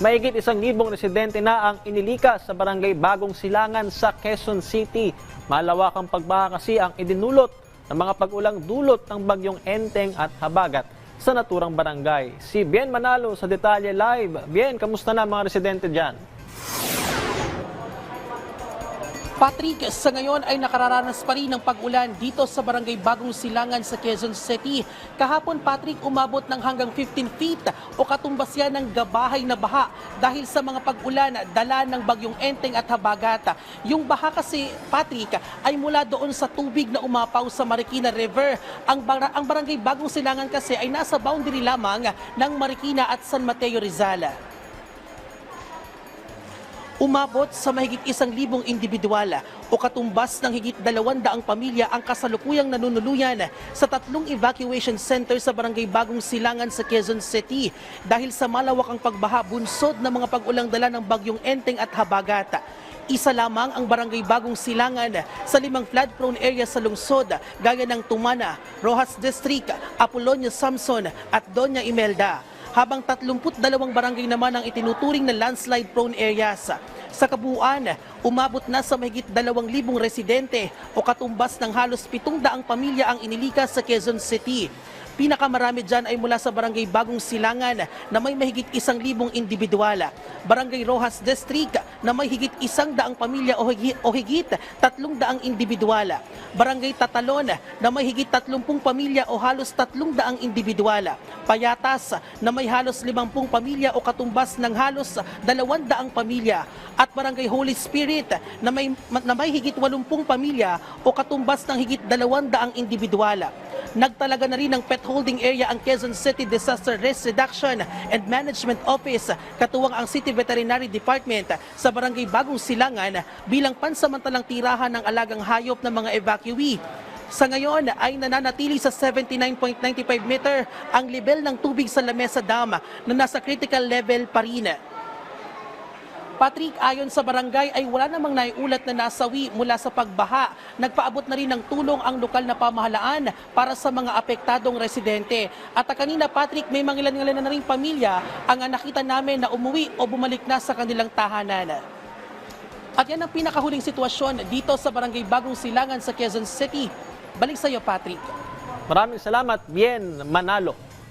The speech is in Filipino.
Mahigit 1,000 residente na ang inilikas sa barangay Bagong Silangan sa Quezon City. Malawakang pagbaha kasi ang idinulot ng mga pag-ulang dulot ng bagyong Enteng at Habagat sa naturang barangay. Si Bien Manalo sa Detalye Live. Bien, kamusta na mga residente dyan? Patrick, sa ngayon ay nakararanas pa rin ng pag-ulan dito sa barangay Bagong Silangan sa Quezon City. Kahapon, Patrick, umabot ng hanggang 15 feet o katumbas yan ng gabahay na baha dahil sa mga pag-ulan dala ng bagyong Enteng at Habagat. Yung baha kasi, Patrick, ay mula doon sa tubig na umapaw sa Marikina River. Ang barangay Bagong Silangan kasi ay nasa boundary lamang ng Marikina at San Mateo, Rizal. Umabot sa mahigit 1,000 individual o katumbas ng higit 200 pamilya ang kasalukuyang nanunuluyan sa 3 evacuation center sa barangay Bagong Silangan sa Quezon City dahil sa malawakang pagbaha bunsod ng mga pag-ulang dala ng bagyong Enteng at Habagat. Isa lamang ang barangay Bagong Silangan sa 5 flood-prone area sa lungsod gaya ng Tumana, Rojas District, Apolonio Samson at Doña Imelda. Habang 32 barangay naman ang itinuturing na landslide-prone areas. Sa kabuuan, umabot na sa mahigit 2,000 residente o katumbas ng halos 700 pamilya ang inilikas sa Quezon City. Pinakamarami dyan ay mula sa barangay Bagong Silangan na may mahigit 1,000 individual. Barangay Rojas District na may higit 100 pamilya o higit 300 individual. Barangay Tatalon na may higit 30 pamilya o halos 300 individual. Payatas na may halos 50 pamilya o katumbas ng halos 200 pamilya. At Barangay Holy Spirit na may higit 80 pamilya o katumbas ng higit 200 individual. Nagtalaga na rin ng pet holding area ang Quezon City Disaster Risk Reduction and Management Office, katuwang ang City Veterinary Department sa barangay Bagong Silangan bilang pansamantalang tirahan ng alagang hayop ng mga evacuee. Sa ngayon ay nananatili sa 79.95 meter ang level ng tubig sa Lamesa Dam na nasa critical level pa rin. Patrick, ayon sa barangay ay wala namang naiulat na nasawi mula sa pagbaha. Nagpaabot na rin ng tulong ang lokal na pamahalaan para sa mga apektadong residente. At kanina, Patrick, may mga ilan na ring pamilya ang nakita namin na umuwi o bumalik na sa kanilang tahanan. At yan ang pinakahuling sitwasyon dito sa barangay Bagong Silangan sa Quezon City. Balik sa iyo, Patrick. Maraming salamat, Bien Manalo.